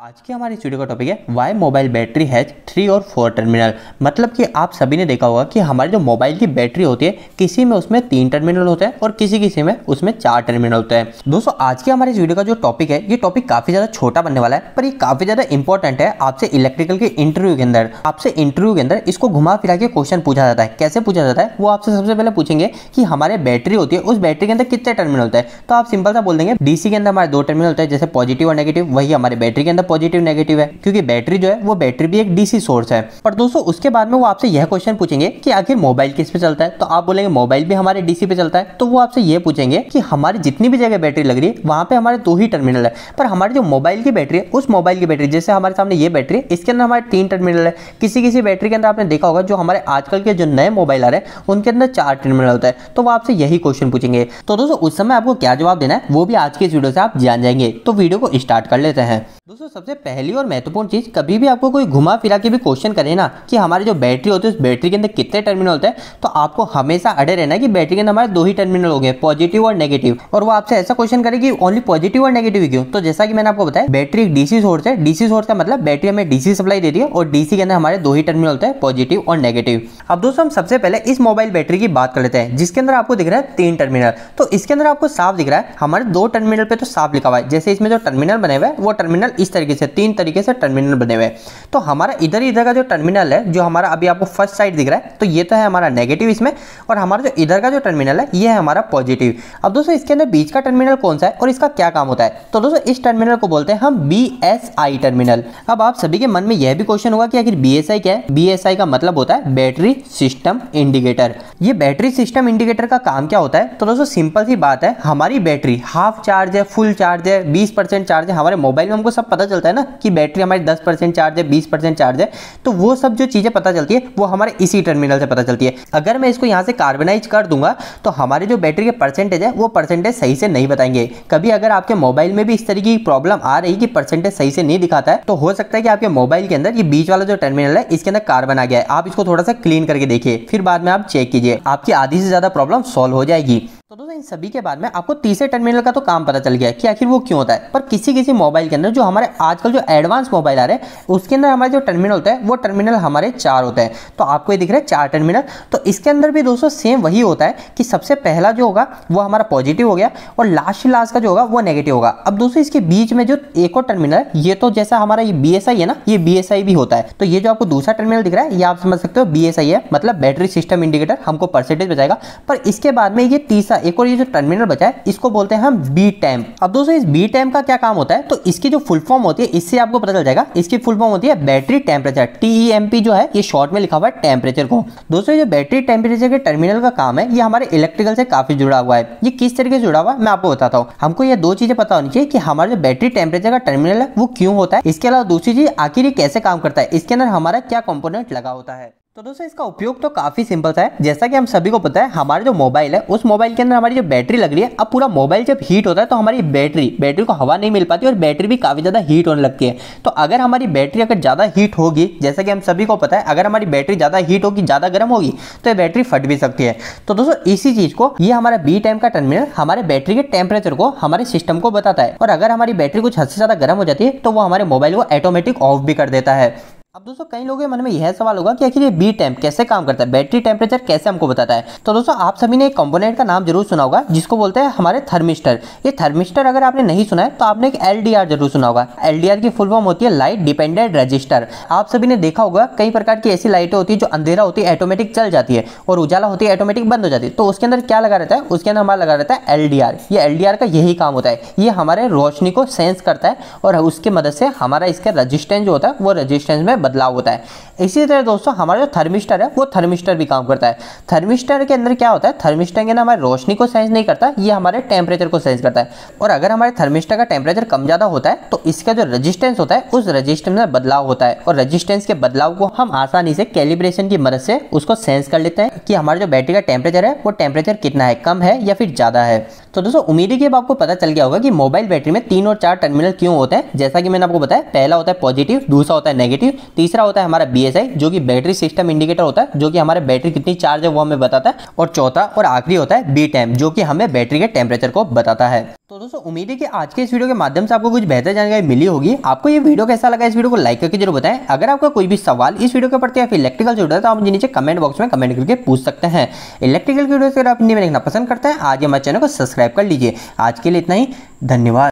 आज की हमारी वीडियो का टॉपिक है वाई मोबाइल बैटरी हैज 3 और 4 टर्मिनल। मतलब कि आप सभी ने देखा होगा कि हमारी जो मोबाइल की बैटरी होती है किसी में उसमें 3 टर्मिनल होते हैं और किसी में उसमें 4 टर्मिनल होते हैं। दोस्तों आज की हमारी वीडियो का जो टॉपिक है ये टॉपिक काफी ज्यादा छोटा बनने वाला है, पर ये काफी ज्यादा इंपॉर्टेंट है। आपसे इलेक्ट्रिकल के इंटरव्यू के अंदर इसको घुमा फिरा के क्वेश्चन पूछा जाता है। कैसे पूछा जाता है वो आपसे सबसे पहले पूछेंगे कि हमारे बैटरी होती है उस बैटरी के अंदर कितने टर्मिनल होते हैं। तो आप सिंपल सा बोल देंगे डीसी के अंदर हमारे 2 टर्मिनल होते हैं, जैसे पॉजिटिव और नेगेटिव। वही हमारे बैटरी के अंदर पॉजिटिव नेगेटिव है, क्योंकि बैटरी जो है वो बैटरी भी एक डीसी सोर्स है। पर दोस्तों उसके बाद में वो आपसे यह क्वेश्चन पूछेंगे कि आखिर मोबाइल किस पे चलता है। तो आप बोलेंगे मोबाइल भी हमारे डीसी पे चलता है। तो वो आपसे यह पूछेंगे कि हमारी जितनी भी जगह बैटरी लग रही है वहां पे हमारे 2 ही टर्मिनल है, पर हमारी जो मोबाइल की बैटरी है उस मोबाइल की बैटरी, जैसे हमारे सामने ये बैटरी है, इसके अंदर हमारे 3 टर्मिनल है। किसी बैटरी के अंदर आपने देखा होगा जो हमारे आजकल के जो नए मोबाइल आ रहे हैं उनके अंदर 4 टर्मिनल होता है। तो वो आपसे यही क्वेश्चन पूछेंगे। तो दोस्तों उस समय आपको क्या जवाब देना है वो भी आज के इस वीडियो से आप जान जाएंगे। तो वीडियो को स्टार्ट कर लेते हैं। दोस्तों सबसे पहली और महत्वपूर्ण चीज, कभी भी आपको कोई घुमा फिरा के भी क्वेश्चन करे ना कि हमारी जो बैटरी होती है उस बैटरी के अंदर कितने टर्मिनल होते हैं, तो आपको हमेशा अड़े रहना है कि बैटरी के अंदर हमारे 2 ही टर्मिनल होंगे, पॉजिटिव और नेगेटिव। और वो आपसे ऐसा क्वेश्चन करे कि ओनली पॉजिटिव और नेगेटिव क्यों। तो जैसा कि मैंने आपको बताया बैटरी एक डीसी सोर्स है। डीसी सोर्स का मतलब बैटरी हमें डीसी सप्लाई देती है और डीसी के अंदर हमारे 2 ही टर्मिनल होते हैं, पॉजिटिव और नेगेटिव। अब दोस्तों हम सबसे पहले इस मोबाइल बैटरी की बात कर लेते हैं, जिसके अंदर आपको दिख रहा है 3 टर्मिनल। तो इसके अंदर आपको साफ दिख रहा है हमारे 2 टर्मिनल पे तो साफ लिखा हुआ है, जैसे इसमें जो टर्मिनल बने हुए हैं वो टर्मिनल इस तरीके से 3 तरीके से टर्मिनल बने हुए हैं। तो हमारा इधर का जो टर्मिनल है, जो हमारा अभी आपको फर्स्ट साइड दिख रहा है, तो ये तो है हमारा नेगेटिव इसमें, और हमारा जो इधर का जो टर्मिनल है ये है हमारा पॉजिटिव। अब दोस्तों इसके अंदर बीच का टर्मिनल कौन सा है और इसका क्या काम होता है। तो दोस्तों इस टर्मिनल को बोलते हैं हम BSI टर्मिनल। अब आप सभी के मन में यह भी क्वेश्चन होगा कि आखिर BSI क्या है। BSI का मतलब होता है बैटरी सिस्टम इंडिकेटर। ये बैटरी सिस्टम इंडिकेटर का काम क्या होता है। तो दोस्तों सिंपल सी बात है, हमारी बैटरी हाफ चार्ज है, फुल चार्ज है, 20% चार्ज है। हमारे मोबाइल में हमको सब पता चलता है ना कि बैटरी हमारी 10% चार्ज है, 20% चार्ज है। तो वो सब जो चीजें पता चलती है वो हमारे इसी टर्मिनल से पता चलती है। अगर मैं इसको यहाँ से कार्बनाइज कर दूंगा तो हमारी जो बैटरी के परसेंटेज है वो परसेंटेज सही से नहीं बताएंगे। कभी अगर आपके मोबाइल में भी इस तरीके की प्रॉब्लम आ रही कि परसेंटेज सही से नहीं दिखाता है, तो हो सकता है कि आपके मोबाइल के अंदर ये बीच वाला जो टर्मिनल है इसके अंदर कार्बन आ गया है। आप इसको थोड़ा सा क्लीन करके देखिए, फिर बाद में आप चेक कीजिए, आपकी आधी से ज्यादा प्रॉब्लम सॉल्व हो जाएगी। तो दोस्तों इन सभी के बाद में आपको तीसरे टर्मिनल का तो काम पता चल गया कि आखिर वो क्यों होता है। पर किसी मोबाइल के अंदर जो हमारे आजकल जो एडवांस मोबाइल आ रहे हैं उसके अंदर हमारे जो टर्मिनल होता है वो टर्मिनल हमारे 4 होते हैं। तो आपको ये दिख रहा है 4 टर्मिनल। तो इसके अंदर भी दोस्तों सेम वही होता है कि सबसे पहला जो होगा वो हमारा पॉजिटिव हो गया और लास्ट का जो होगा वो नेगेटिव होगा। अब दोस्तों इसके बीच में जो एक और टर्मिनल है, ये तो जैसा हमारा ये BSI है ना, ये BSI भी होता है। तो ये जो आपको दूसरा टर्मिनल दिख रहा है ये आप समझ सकते हो BSI है, मतलब बैटरी सिस्टम इंडिकेटर, हमको परसेंटेज बताएगा। पर इसके बाद में ये तीसरा एक और ये जो टर्मिनल बचा है इसको बोलते हैं हम B-Temp। अब दोस्तों इस B-Temp का क्या काम होता है, तो इसकी जो फुल फॉर्म होती है इससे आपको पता चल जाएगा। इसकी फुल फॉर्म होती है बैटरी टेम्परेचर। TEMP जो है ये शॉर्ट में लिखा हुआ है टेम्परेचर को। दोस्तों ये बैटरी टेम्परेचर के टर्मिनल का काम है, ये हमारे इलेक्ट्रिकल से काफी जुड़ा हुआ है। ये किस तरीके से जुड़ा हुआ है मैं आपको बताता हूँ। हमको ये 2 चीजें पता होनी चाहिए कि हमारा जो बैटरी टेम्परेचर का टर्मिनल है वो क्यों होता है। इसके अलावा दूसरी चीज आखिर ये कैसे काम करता है, इसके अंदर हमारा क्या कंपोनेंट लगा होता है। तो दोस्तों इसका उपयोग तो काफी सिंपल सा है। जैसा कि हम सभी को पता है हमारे जो मोबाइल है उस मोबाइल के अंदर हमारी जो बैटरी लग रही है, अब पूरा मोबाइल जब हीट होता है तो हमारी बैटरी को हवा नहीं मिल पाती और बैटरी भी काफी ज्यादा हीट होने लगती है। तो अगर हमारी बैटरी अगर ज्यादा हीट होगी, जैसा कि हम सभी को पता है अगर हमारी बैटरी ज्यादा हीट होगी, ज्यादा गर्म होगी, तो ये बैटरी फट भी सकती है। तो दोस्तों इसी चीज को ये हमारा B-Temp का टर्मिनल हमारे बैटरी के टेम्परेचर को हमारे सिस्टम को बताता है। और अगर हमारी बैटरी कुछ हद से ज्यादा गर्म हो जाती है तो वो हमारे मोबाइल को ऑटोमेटिक ऑफ भी कर देता है। अब दोस्तों कई लोगों के मन में यह सवाल होगा कि आखिर ये B-Temp कैसे काम करता है, बैटरी टेम्परेचर कैसे हमको बताता है। तो दोस्तों आप सभी ने एक कंपोनेंट का नाम जरूर सुना होगा जिसको बोलते हैं हमारे थर्मिस्टर। ये थर्मिस्टर अगर आपने नहीं सुना है तो आपने एक LDR जरूर सुना होगा। LDR की फुल फॉर्म होती है लाइट डिपेंडेंट रजिस्टर। आप सभी ने देखा होगा कई प्रकार की ऐसी लाइटें होती है जो अंधेरा होती है ऑटोमेटिक चल जाती है और उजाला होती है ऑटोमेटिक बंद हो जाती है। तो उसके अंदर क्या लगा रहता है, उसके अंदर हमारा लगा रहता है LDR। ये LDR का यही काम होता है, ये हमारे रोशनी को सेंस करता है और उसकी मदद से हमारा इसका रजिस्टेंस जो होता है वो रजिस्टेंस में बदलाव होता है। इसी तरह दोस्तों हमारा जो थर्मिस्टर है वो थर्मिस्टर भी काम करता है। थर्मिस्टर के अंदर क्या होता है, थर्मिस्टर के अंदर हमारे रोशनी को सेंस नहीं करता, ये हमारे टेम्परेचर को सेंस करता है। और अगर हमारे थर्मिस्टर का टेम्परेचर कम ज्यादा होता है तो इसका जो रेजिस्टेंस होता है उस रेजिस्टेंस में बदलाव होता है और रेजिस्टेंस के बदलाव को हम आसानी से कैलिब्रेशन की मदद से उसको सेंस कर लेते हैं कि हमारा जो बैटरी का टेम्परेचर है वो टेम्परेचर कितना है, कम है या फिर ज्यादा है। तो दोस्तों उम्मीद है कि अब आपको पता चल गया होगा कि मोबाइल बैटरी में 3 और 4 टर्मिनल क्यों होते हैं। जैसा कि मैंने आपको बताया, पहला होता है पॉजिटिव, दूसरा होता है नेगेटिव, तीसरा होता है हमारा BSI जो कि बैटरी सिस्टम इंडिकेटर होता है, जो कि हमारे बैटरी कितनी चार्ज है वो हमें बताता है, और चौथा और आखिरी होता है B टाइम जो कि हमें बैटरी के टेम्परेचर को बताता है। तो दोस्तों उम्मीद है कि आज के इस वीडियो के माध्यम से आपको कुछ बेहतर जानकारी मिली होगी। आपको ये वीडियो कैसा लगा, इस वीडियो को लाइक करके जरूर बताएं। अगर आपका कोई भी सवाल इस वीडियो के प्रति या फिर इलेक्ट्रिकल से जुड़ा है तो आप मुझे नीचे कमेंट बॉक्स में कमेंट करके पूछ सकते हैं। इलेक्ट्रिकल की वीडियो अगर आप हिंदी में देखना पसंद करते हैं, आज हमारे चैनल को सब्सक्राइब कर लीजिए। आज के लिए इतना ही, धन्यवाद।